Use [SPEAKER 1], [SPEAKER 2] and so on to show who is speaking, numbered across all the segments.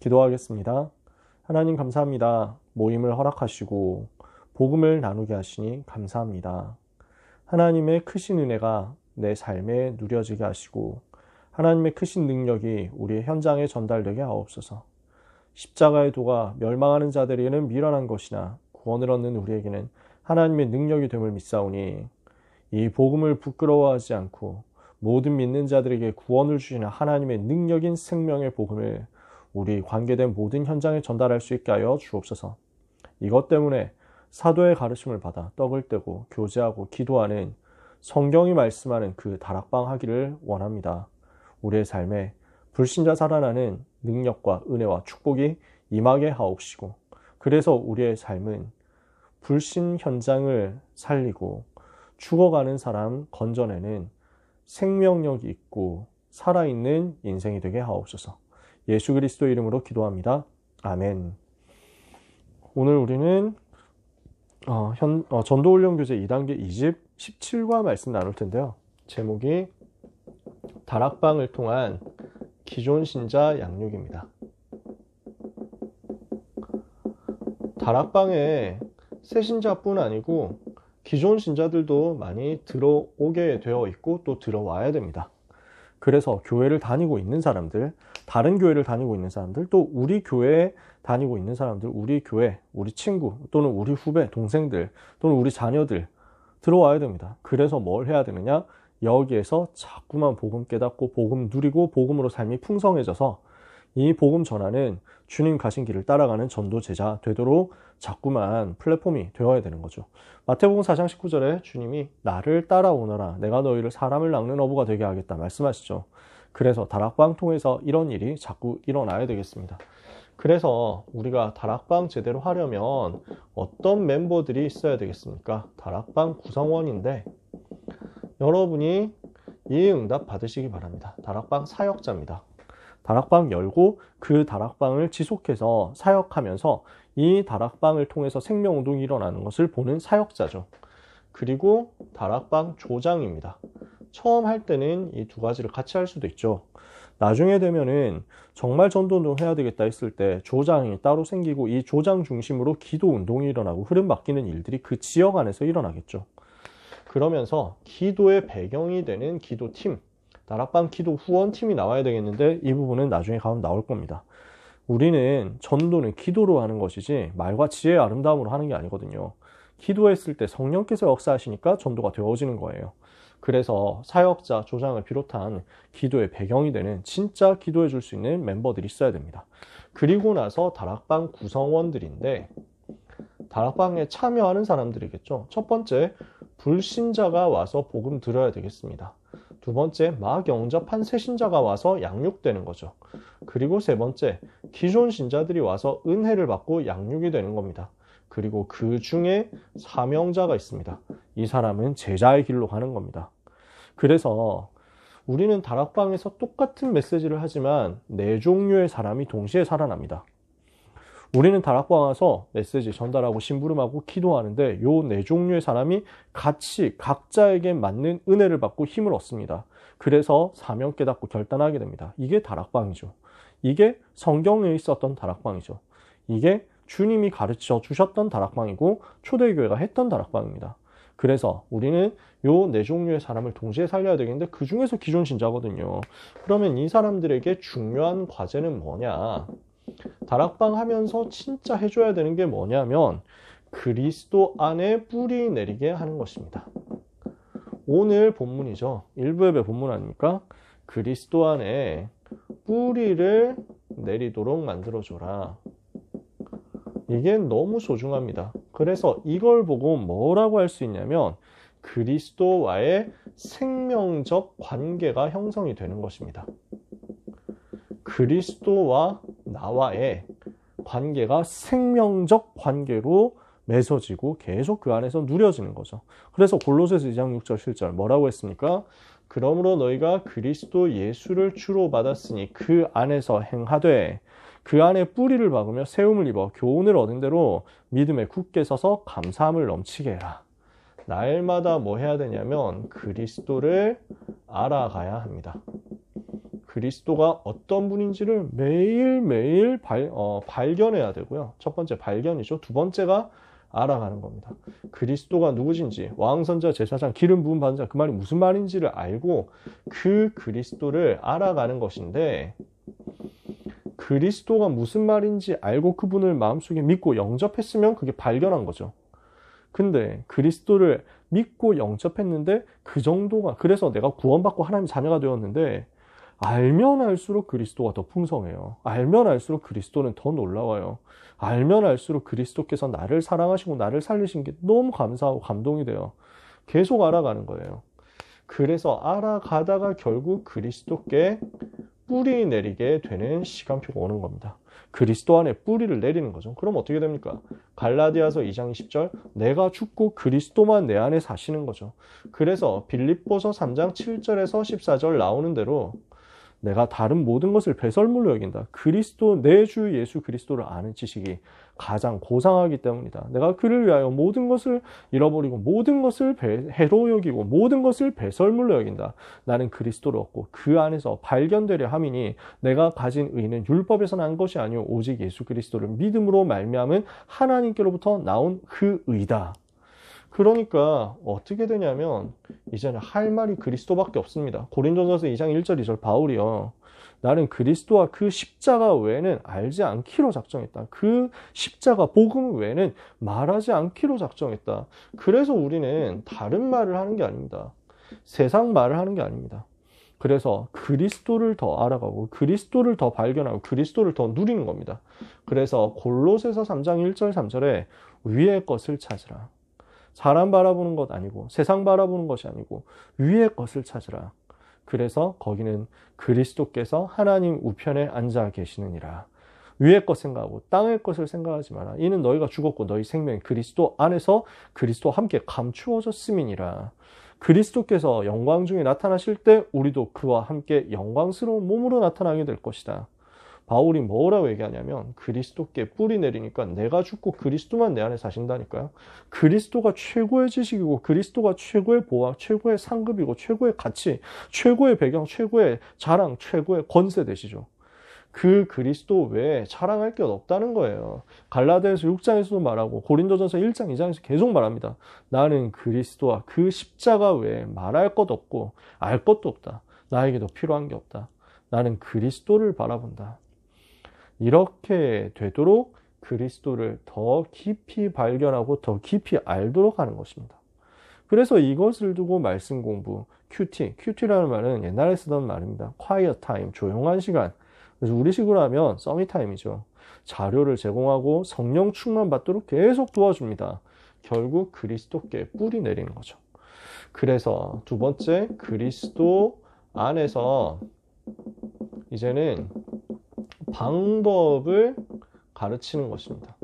[SPEAKER 1] 기도하겠습니다. 하나님 감사합니다. 모임을 허락하시고 복음을 나누게 하시니 감사합니다. 하나님의 크신 은혜가 내 삶에 누려지게 하시고 하나님의 크신 능력이 우리의 현장에 전달되게 하옵소서. 십자가의 도가 멸망하는 자들에게는 미련한 것이나 구원을 얻는 우리에게는 하나님의 능력이 됨을 믿사오니 이 복음을 부끄러워하지 않고 모든 믿는 자들에게 구원을 주시는 하나님의 능력인 생명의 복음을 우리 관계된 모든 현장에 전달할 수 있게 하여 주옵소서. 이것 때문에 사도의 가르침을 받아 떡을 떼고 교제하고 기도하는 성경이 말씀하는 그 다락방 하기를 원합니다. 우리의 삶에 불신자 살아나는 능력과 은혜와 축복이 임하게 하옵시고, 그래서 우리의 삶은 불신 현장을 살리고 죽어가는 사람 건져내는 생명력이 있고 살아있는 인생이 되게 하옵소서. 예수 그리스도 이름으로 기도합니다. 아멘. 오늘 우리는 전도훈련교재 2단계 2집 17과 말씀 나눌 텐데요. 제목이 다락방을 통한 기존 신자 양육입니다. 다락방에 새 신자뿐 아니고 기존 신자들도 많이 들어오게 되어 있고 또 들어와야 됩니다. 그래서 교회를 다니고 있는 사람들, 다른 교회를 다니고 있는 사람들, 또 우리 교회에 다니고 있는 사람들, 우리 교회, 우리 친구, 또는 우리 후배, 동생들, 또는 우리 자녀들 들어와야 됩니다. 그래서 뭘 해야 되느냐? 여기에서 자꾸만 복음 깨닫고 복음 누리고 복음으로 삶이 풍성해져서 이 복음 전하는 주님 가신 길을 따라가는 전도 제자 되도록 자꾸만 플랫폼이 되어야 되는 거죠. 마태복음 4장 19절에 주님이 나를 따라오너라 내가 너희를 사람을 낚는 어부가 되게 하겠다 말씀하시죠. 그래서 다락방 통해서 이런 일이 자꾸 일어나야 되겠습니다. 그래서 우리가 다락방 제대로 하려면 어떤 멤버들이 있어야 되겠습니까? 다락방 구성원인데 여러분이 이 응답 받으시기 바랍니다. 다락방 사역자입니다. 다락방 열고 그 다락방을 지속해서 사역하면서 이 다락방을 통해서 생명운동이 일어나는 것을 보는 사역자죠. 그리고 다락방 조장입니다. 처음 할 때는 이 두 가지를 같이 할 수도 있죠. 나중에 되면은 정말 전도운동 해야 되겠다 했을 때 조장이 따로 생기고 이 조장 중심으로 기도운동이 일어나고 흐름 바뀌는 일들이 그 지역 안에서 일어나겠죠. 그러면서 기도의 배경이 되는 기도팀, 다락방 기도 후원팀이 나와야 되겠는데 이 부분은 나중에 가면 나올 겁니다. 우리는 전도는 기도로 하는 것이지 말과 지혜의 아름다움으로 하는 게 아니거든요. 기도했을 때 성령께서 역사하시니까 전도가 되어지는 거예요. 그래서 사역자, 조장을 비롯한 기도의 배경이 되는 진짜 기도해 줄 수 있는 멤버들이 있어야 됩니다. 그리고 나서 다락방 구성원들인데 다락방에 참여하는 사람들이겠죠. 첫 번째, 불신자가 와서 복음 들어야 되겠습니다. 두 번째, 막 영접한 새 신자가 와서 양육되는 거죠. 그리고 세 번째, 기존 신자들이 와서 은혜를 받고 양육이 되는 겁니다. 그리고 그 중에 사명자가 있습니다. 이 사람은 제자의 길로 가는 겁니다. 그래서 우리는 다락방에서 똑같은 메시지를 하지만 네 종류의 사람이 동시에 살아납니다. 우리는 다락방 와서 메시지 전달하고 심부름하고 기도하는데 요 네 종류의 사람이 같이 각자에게 맞는 은혜를 받고 힘을 얻습니다. 그래서 사명 깨닫고 결단하게 됩니다. 이게 다락방이죠. 이게 성경에 있었던 다락방이죠. 이게 주님이 가르쳐 주셨던 다락방이고 초대교회가 했던 다락방입니다. 그래서 우리는 요 네 종류의 사람을 동시에 살려야 되겠는데 그 중에서 기존 신자거든요. 그러면 이 사람들에게 중요한 과제는 뭐냐? 다락방 하면서 진짜 해줘야 되는 게 뭐냐면 그리스도 안에 뿌리 내리게 하는 것입니다. 오늘 본문이죠. 1부 본문 아닙니까? 그리스도 안에 뿌리를 내리도록 만들어줘라. 이게 너무 소중합니다. 그래서 이걸 보고 뭐라고 할 수 있냐면 그리스도와의 생명적 관계가 형성이 되는 것입니다. 그리스도와 나와의 관계가 생명적 관계로 맺어지고 계속 그 안에서 누려지는 거죠. 그래서 골로새서 2장 6절 7절 뭐라고 했습니까? 그러므로 너희가 그리스도 예수를 주로 받았으니 그 안에서 행하되 그 안에 뿌리를 박으며 세움을 입어 교훈을 얻은 대로 믿음에 굳게 서서 감사함을 넘치게 해라. 날마다 뭐 해야 되냐면 그리스도를 알아가야 합니다. 그리스도가 어떤 분인지를 매일매일 발견해야 되고요. 첫 번째 발견이죠. 두 번째가 알아가는 겁니다. 그리스도가 누구신지, 왕선자, 제사장, 기름 부음 받은 자, 그 말이 무슨 말인지를 알고 그 그리스도를 알아가는 것인데, 그리스도가 무슨 말인지 알고 그분을 마음속에 믿고 영접했으면 그게 발견한 거죠. 근데 그리스도를 믿고 영접했는데 그 정도가, 그래서 내가 구원받고 하나님 자녀가 되었는데, 알면 알수록 그리스도가 더 풍성해요. 알면 알수록 그리스도는 더 놀라워요. 알면 알수록 그리스도께서 나를 사랑하시고 나를 살리신 게 너무 감사하고 감동이 돼요. 계속 알아가는 거예요. 그래서 알아가다가 결국 그리스도께 뿌리 내리게 되는 시간표가 오는 겁니다. 그리스도 안에 뿌리를 내리는 거죠. 그럼 어떻게 됩니까? 갈라디아서 2장 20절, 내가 죽고 그리스도만 내 안에 사시는 거죠. 그래서 빌립보서 3장 7절에서 14절 나오는 대로 내가 다른 모든 것을 배설물로 여긴다. 그리스도, 내 주 예수 그리스도를 아는 지식이 가장 고상하기 때문이다. 내가 그를 위하여 모든 것을 잃어버리고 모든 것을 해로 여기고 모든 것을 배설물로 여긴다. 나는 그리스도를 얻고 그 안에서 발견되려 함이니 내가 가진 의는 율법에서 난 것이 아니오 오직 예수 그리스도를 믿음으로 말미암은 하나님께로부터 나온 그 의다. 그러니까 어떻게 되냐면 이제는 할 말이 그리스도밖에 없습니다. 고린도전서 2장 1절 2절 바울이요. 나는 그리스도와 그 십자가 외에는 알지 않기로 작정했다. 그 십자가 복음 외에는 말하지 않기로 작정했다. 그래서 우리는 다른 말을 하는 게 아닙니다. 세상 말을 하는 게 아닙니다. 그래서 그리스도를 더 알아가고 그리스도를 더 발견하고 그리스도를 더 누리는 겁니다. 그래서 골로새서 3장 1절 3절에 위의 것을 찾으라. 사람 바라보는 것 아니고 세상 바라보는 것이 아니고 위의 것을 찾으라. 그래서 거기는 그리스도께서 하나님 우편에 앉아 계시느니라. 위의 것 생각하고 땅의 것을 생각하지 마라. 이는 너희가 죽었고 너희 생명이 그리스도 안에서 그리스도와 함께 감추어졌음이니라. 그리스도께서 영광 중에 나타나실 때 우리도 그와 함께 영광스러운 몸으로 나타나게 될 것이다. 바울이 뭐라고 얘기하냐면 그리스도께 뿌리 내리니까 내가 죽고 그리스도만 내 안에 사신다니까요. 그리스도가 최고의 지식이고 그리스도가 최고의 보화, 최고의 상급이고 최고의 가치, 최고의 배경, 최고의 자랑, 최고의 권세 되시죠. 그 그리스도 외에 자랑할 게 없다는 거예요. 갈라디아서 6장에서도 말하고 고린도전서 1장, 2장에서 계속 말합니다. 나는 그리스도와 그 십자가 외에 말할 것 없고 알 것도 없다. 나에게도 필요한 게 없다. 나는 그리스도를 바라본다. 이렇게 되도록 그리스도를 더 깊이 발견하고 더 깊이 알도록 하는 것입니다. 그래서 이것을 두고 말씀 공부, QT라는 말은 옛날에 쓰던 말입니다. Quiet time, 조용한 시간. 그래서 우리식으로 하면 서밋 타임이죠. 자료를 제공하고 성령 충만 받도록 계속 도와줍니다. 결국 그리스도께 뿌리 내리는 거죠. 그래서 두 번째, 그리스도 안에서 이제는 방법을 가르치는 것입니다.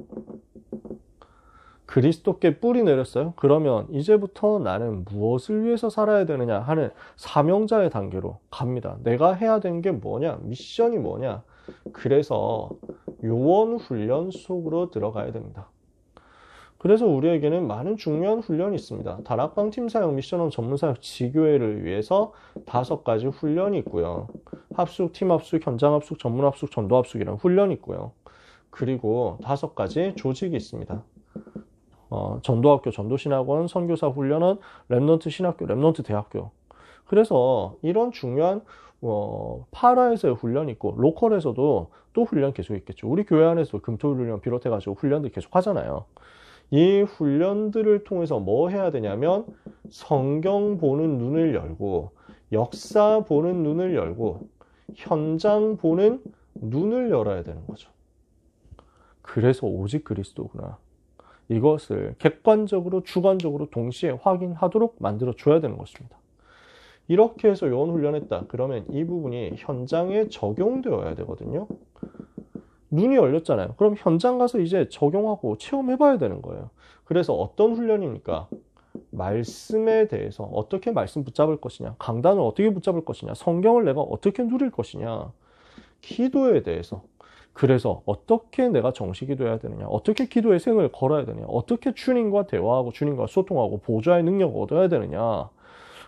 [SPEAKER 1] 그리스도께 뿌리 내렸어요. 그러면 이제부터 나는 무엇을 위해서 살아야 되느냐 하는 사명자의 단계로 갑니다. 내가 해야 되는 게 뭐냐? 미션이 뭐냐? 그래서 요원 훈련 속으로 들어가야 됩니다. 그래서 우리에게는 많은 중요한 훈련이 있습니다. 다락방 팀 사역, 미션원 전문 사역, 지교회를 위해서 5가지 훈련이 있고요. 합숙, 팀 합숙, 현장 합숙, 전문 합숙, 전도 합숙이라는 훈련이 있고요. 그리고 5가지 조직이 있습니다. 전도학교, 전도신학원, 선교사 훈련원, 랩넌트 신학교, 랩넌트 대학교. 그래서 이런 중요한 파라에서의 훈련이 있고 로컬에서도 또 훈련 계속 있겠죠. 우리 교회 안에서도 금토일 훈련 비롯해가지고 훈련들 계속 하잖아요. 이 훈련들을 통해서 뭐 해야 되냐면 성경 보는 눈을 열고 역사 보는 눈을 열고 현장 보는 눈을 열어야 되는 거죠. 그래서 오직 그리스도구나. 이것을 객관적으로 주관적으로 동시에 확인하도록 만들어 줘야 되는 것입니다. 이렇게 해서 요원 훈련했다. 그러면 이 부분이 현장에 적용되어야 되거든요. 눈이 열렸잖아요. 그럼 현장 가서 이제 적용하고 체험해봐야 되는 거예요. 그래서 어떤 훈련입니까? 말씀에 대해서 어떻게 말씀 붙잡을 것이냐, 강단을 어떻게 붙잡을 것이냐, 성경을 내가 어떻게 누릴 것이냐, 기도에 대해서. 그래서 어떻게 내가 정시 기도해야 되느냐, 어떻게 기도의 생을 걸어야 되느냐, 어떻게 주님과 대화하고 주님과 소통하고 보좌의 능력을 얻어야 되느냐,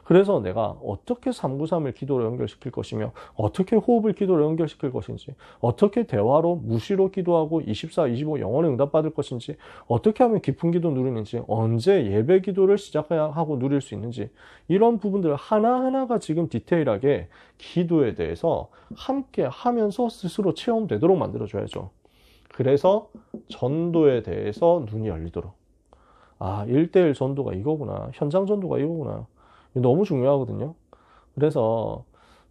[SPEAKER 1] 그래서 내가 어떻게 393을 기도로 연결시킬 것이며 어떻게 호흡을 기도로 연결시킬 것인지 어떻게 대화로 무시로 기도하고 24, 25 영원히 응답받을 것인지 어떻게 하면 깊은 기도 누리는지 언제 예배 기도를 시작해야 하고 누릴 수 있는지 이런 부분들 하나하나가 지금 디테일하게 기도에 대해서 함께 하면서 스스로 체험되도록 만들어줘야죠. 그래서 전도에 대해서 눈이 열리도록. 아, 1대1 전도가 이거구나. 현장 전도가 이거구나. 너무 중요하거든요. 그래서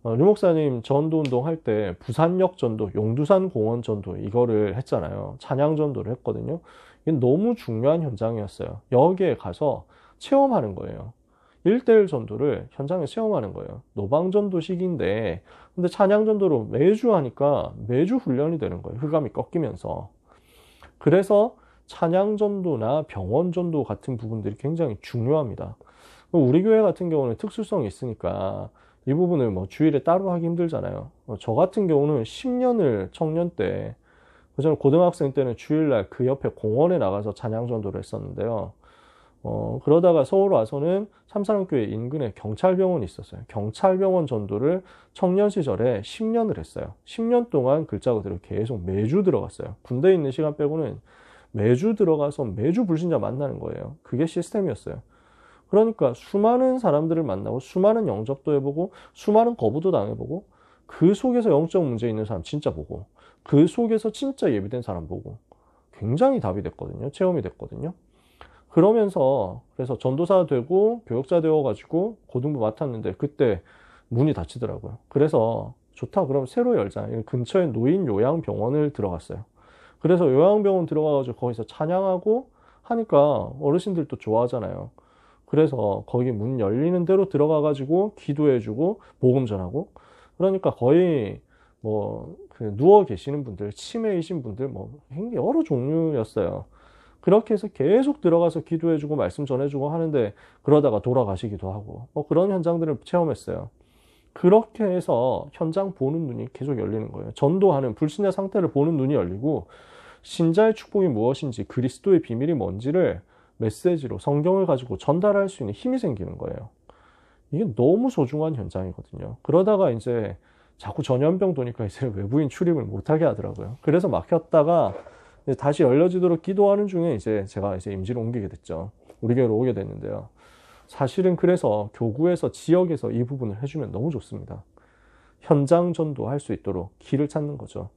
[SPEAKER 1] 류 목사님 전도 운동 할 때 부산역 전도, 용두산 공원 전도 이거를 했잖아요. 찬양 전도를 했거든요. 이게 너무 중요한 현장이었어요. 여기에 가서 체험하는 거예요. 1대1 전도를 현장에 체험하는 거예요. 노방전도식인데 근데 찬양전도로 매주 하니까 매주 훈련이 되는 거예요. 흑암이 꺾이면서. 그래서 찬양전도나 병원전도 같은 부분들이 굉장히 중요합니다. 우리 교회 같은 경우는 특수성이 있으니까 이 부분을 뭐 주일에 따로 하기 힘들잖아요. 저 같은 경우는 10년을 청년 때, 저는 고등학생 때는 주일날 그 옆에 공원에 나가서 찬양전도를 했었는데요. 그러다가 서울 와서는 삼사랑교회 인근에 경찰병원이 있었어요. 경찰병원 전도를 청년 시절에 10년을 했어요. 10년 동안 글자 그대로 계속 매주 들어갔어요. 군대에 있는 시간 빼고는 매주 들어가서 매주 불신자 만나는 거예요. 그게 시스템이었어요. 그러니까 수많은 사람들을 만나고 수많은 영접도 해보고 수많은 거부도 당해보고 그 속에서 영적 문제 있는 사람 진짜 보고 그 속에서 진짜 예비된 사람 보고 굉장히 답이 됐거든요. 체험이 됐거든요. 그러면서 그래서 전도사 되고 교역자 되어가지고 고등부 맡았는데 그때 문이 닫히더라고요. 그래서 좋다 그럼 새로 열자. 근처에 노인 요양병원을 들어갔어요. 그래서 요양병원 들어가가지고 거기서 찬양하고 하니까 어르신들도 좋아하잖아요. 그래서 거기 문 열리는 대로 들어가가지고 기도해주고 복음 전하고 그러니까 거의 뭐 그 누워 계시는 분들, 치매이신 분들 뭐 여러 종류였어요. 그렇게 해서 계속 들어가서 기도해주고 말씀 전해주고 하는데 그러다가 돌아가시기도 하고 뭐 그런 현장들을 체험했어요. 그렇게 해서 현장 보는 눈이 계속 열리는 거예요. 전도하는 불신의 상태를 보는 눈이 열리고 신자의 축복이 무엇인지 그리스도의 비밀이 뭔지를 메시지로 성경을 가지고 전달할 수 있는 힘이 생기는 거예요. 이게 너무 소중한 현장이거든요. 그러다가 이제 자꾸 전염병 도니까 이제 외부인 출입을 못하게 하더라고요. 그래서 막혔다가 다시 열려지도록 기도하는 중에 이제 제가 이제 임지를 옮기게 됐죠. 우리 교회로 오게 됐는데요. 사실은 그래서 교구에서 지역에서 이 부분을 해주면 너무 좋습니다. 현장 전도할 수 있도록 길을 찾는 거죠.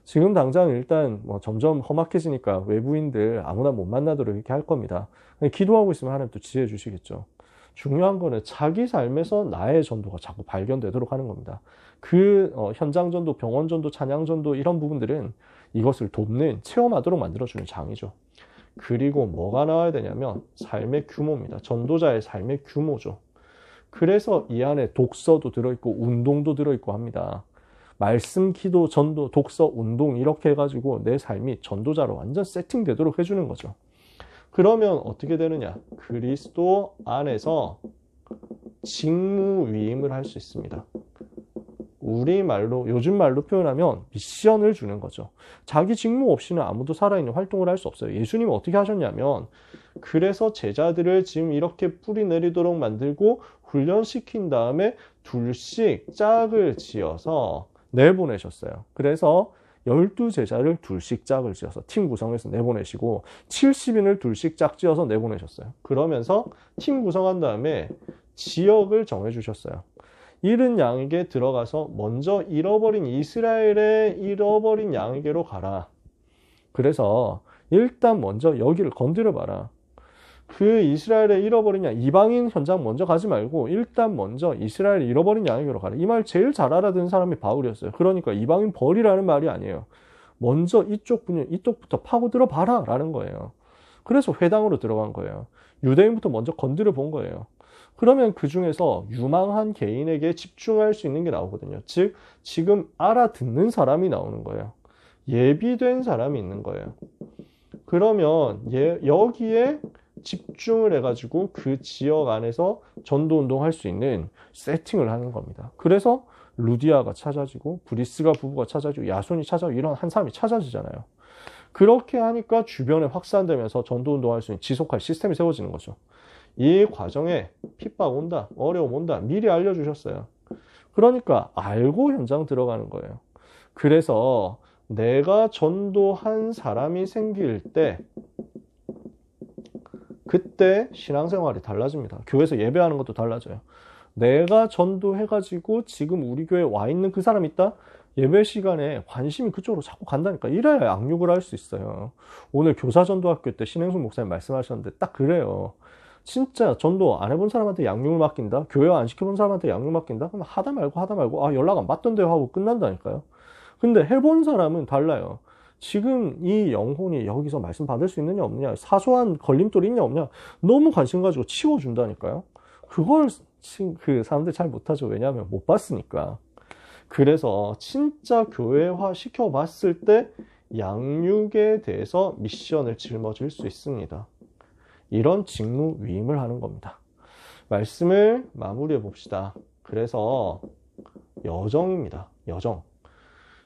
[SPEAKER 1] 지금 당장 일단 뭐 점점 험악해지니까 외부인들 아무나 못 만나도록 이렇게 할 겁니다. 기도하고 있으면 하나님 또 지혜 주시겠죠. 중요한 거는 자기 삶에서 나의 전도가 자꾸 발견되도록 하는 겁니다. 그 현장 전도, 병원 전도, 찬양 전도 이런 부분들은 이것을 돕는 체험하도록 만들어주는 장이죠. 그리고 뭐가 나와야 되냐면 삶의 규모입니다. 전도자의 삶의 규모죠. 그래서 이 안에 독서도 들어있고 운동도 들어있고 합니다. 말씀, 기도, 전도, 독서, 운동 이렇게 해가지고 내 삶이 전도자로 완전 세팅되도록 해주는 거죠. 그러면 어떻게 되느냐? 그리스도 안에서 직무위임을 할 수 있습니다. 우리말로 요즘 말로 표현하면 미션을 주는 거죠. 자기 직무 없이는 아무도 살아있는 활동을 할 수 없어요. 예수님은 어떻게 하셨냐면 그래서 제자들을 지금 이렇게 뿌리 내리도록 만들고 훈련시킨 다음에 둘씩 짝을 지어서 내보내셨어요. 그래서 12제자를 둘씩 짝을 지어서 팀 구성해서 내보내시고 70인을 둘씩 짝 지어서 내보내셨어요. 그러면서 팀 구성한 다음에 지역을 정해주셨어요. 잃은 양에게 들어가서 먼저 잃어버린 이스라엘의 잃어버린 양에게로 가라. 그래서 일단 먼저 여기를 건드려봐라. 그 이스라엘의 잃어버린 양, 이방인 현장 먼저 가지 말고 일단 먼저 이스라엘 잃어버린 양에게로 가라. 이 말 제일 잘 알아듣는 사람이 바울이었어요. 그러니까 이방인 버리라는 말이 아니에요. 먼저 이쪽 분야, 이쪽부터 파고들어 봐라 라는 거예요. 그래서 회당으로 들어간 거예요. 유대인부터 먼저 건드려 본 거예요. 그러면 그 중에서 유망한 개인에게 집중할 수 있는 게 나오거든요. 즉 지금 알아듣는 사람이 나오는 거예요. 예비된 사람이 있는 거예요. 그러면 여기에 집중을 해가지고 그 지역 안에서 전도 운동할 수 있는 세팅을 하는 겁니다. 그래서 루디아가 찾아지고 브리스가 부부가 찾아지고 야손이 찾아지고 이런 한 사람이 찾아지잖아요. 그렇게 하니까 주변에 확산되면서 전도 운동할 수 있는 지속할 시스템이 세워지는 거죠. 이 과정에 핍박 온다, 어려움 온다, 미리 알려주셨어요. 그러니까 알고 현장 들어가는 거예요. 그래서 내가 전도한 사람이 생길 때 그때 신앙생활이 달라집니다. 교회에서 예배하는 것도 달라져요. 내가 전도해가지고 지금 우리 교회에 와 있는 그 사람 있다? 예배 시간에 관심이 그쪽으로 자꾸 간다니까. 이래야 양육을 할 수 있어요. 오늘 교사전도학교 때 신행순 목사님 말씀하셨는데 딱 그래요. 진짜 전도 안 해본 사람한테 양육을 맡긴다? 교회 안 시켜본 사람한테 양육 맡긴다? 그럼 하다 말고 아 연락 안 받던데요 하고 끝난다니까요. 근데 해본 사람은 달라요. 지금 이 영혼이 여기서 말씀 받을 수 있느냐 없느냐, 사소한 걸림돌이 있냐 없냐, 너무 관심 가지고 치워준다니까요. 그걸 그 사람들 잘 못하죠. 왜냐하면 못 봤으니까. 그래서 진짜 교회화 시켜봤을 때 양육에 대해서 미션을 짊어질 수 있습니다. 이런 직무 위임을 하는 겁니다. 말씀을 마무리해 봅시다. 그래서 여정입니다. 여정.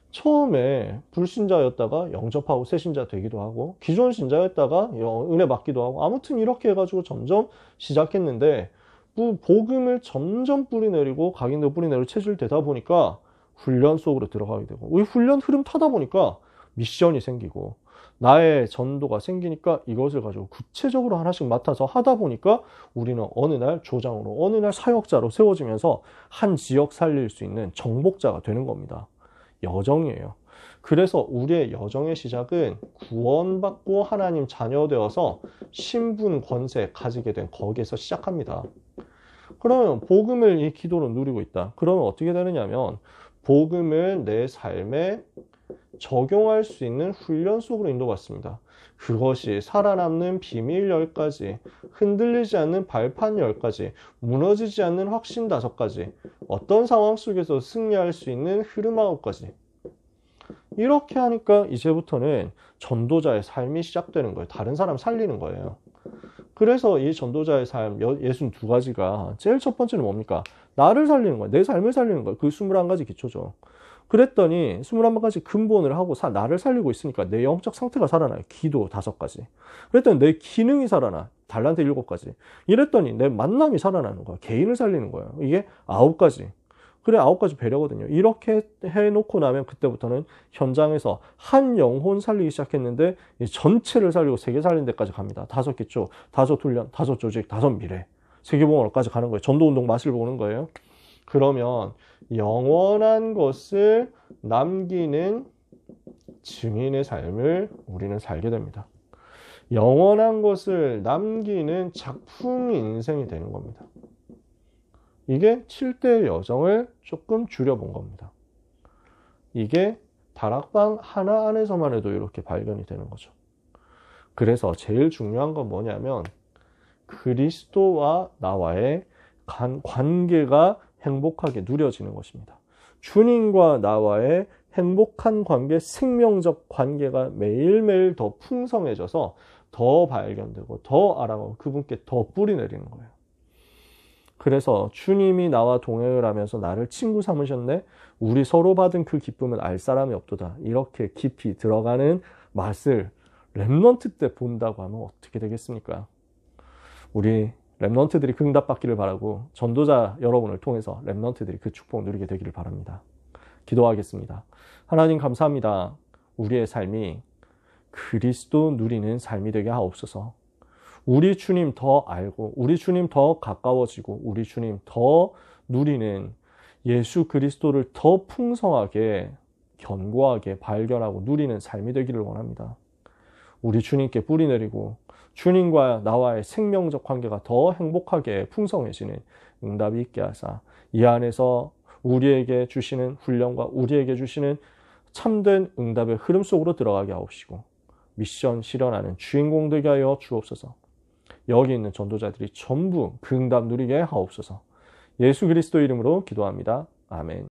[SPEAKER 1] 처음에 불신자였다가 영접하고 새신자 되기도 하고, 기존 신자였다가 은혜 받기도 하고, 아무튼 이렇게 해가지고 점점 시작했는데 복음을 점점 뿌리내리고 각인도 뿌리내리고 체질되다 보니까 훈련 속으로 들어가게 되고, 이 훈련 흐름 타다 보니까 미션이 생기고, 나의 전도가 생기니까 이것을 가지고 구체적으로 하나씩 맡아서 하다 보니까 우리는 어느 날 조장으로, 어느 날 사역자로 세워지면서 한 지역 살릴 수 있는 정복자가 되는 겁니다. 여정이에요. 그래서 우리의 여정의 시작은 구원받고 하나님 자녀 되어서 신분 권세 가지게 된 거기에서 시작합니다. 그러면 복음을 이 기도로 누리고 있다. 그러면 어떻게 되느냐면 복음을 내 삶에 적용할 수 있는 훈련 속으로 인도받습니다. 그것이 살아남는 비밀 10가지, 흔들리지 않는 발판 10가지, 무너지지 않는 확신 5가지, 어떤 상황 속에서 승리할 수 있는 흐름 9가지. 이렇게 하니까 이제부터는 전도자의 삶이 시작되는 거예요. 다른 사람 살리는 거예요. 그래서 이 전도자의 삶 62가지가 제일 첫 번째는 뭡니까? 나를 살리는 거예요. 내 삶을 살리는 거예요. 그 21가지 기초죠. 그랬더니 21가지 근본을 하고 나를 살리고 있으니까 내 영적 상태가 살아나요. 기도 5가지. 그랬더니 내 기능이 살아나. 달란트 7가지. 이랬더니 내 만남이 살아나는 거야. 개인을 살리는 거예요. 이게 9가지. 그래 9가지 배려거든요. 이렇게 해놓고 나면 그때부터는 현장에서 한 영혼 살리기 시작했는데 전체를 살리고 세계 살리는 데까지 갑니다. 5기초, 5훈련, 5조직, 5미래. 세계봉헌까지 가는 거예요. 전도운동 맛을 보는 거예요. 그러면 영원한 것을 남기는 증인의 삶을 우리는 살게 됩니다. 영원한 것을 남기는 작품 인생이 되는 겁니다. 이게 7대의 여정을 조금 줄여본 겁니다. 이게 다락방 하나 안에서만 해도 이렇게 발견이 되는 거죠. 그래서 제일 중요한 건 뭐냐면 그리스도와 나와의 관계가 행복하게 누려지는 것입니다. 주님과 나와의 행복한 관계, 생명적 관계가 매일매일 더 풍성해져서 더 발견되고 더 알아가고 그분께 더 뿌리내리는 거예요. 그래서 주님이 나와 동행을 하면서 나를 친구 삼으셨네. 우리 서로 받은 그 기쁨은 알 사람이 없도다. 이렇게 깊이 들어가는 맛을 렘넌트 때 본다고 하면 어떻게 되겠습니까? 우리 렘넌트들이 그 응답받기를 바라고 전도자 여러분을 통해서 렘넌트들이 그 축복 누리게 되기를 바랍니다. 기도하겠습니다. 하나님 감사합니다. 우리의 삶이 그리스도 누리는 삶이 되게 하옵소서. 우리 주님 더 알고 우리 주님 더 가까워지고 우리 주님 더 누리는 예수 그리스도를 더 풍성하게 견고하게 발견하고 누리는 삶이 되기를 원합니다. 우리 주님께 뿌리내리고 주님과 나와의 생명적 관계가 더 행복하게 풍성해지는 응답이 있게 하사 이 안에서 우리에게 주시는 훈련과 우리에게 주시는 참된 응답의 흐름 속으로 들어가게 하옵시고 미션 실현하는 주인공 되게 하여 주옵소서. 여기 있는 전도자들이 전부 그 응답 누리게 하옵소서. 예수 그리스도 이름으로 기도합니다. 아멘.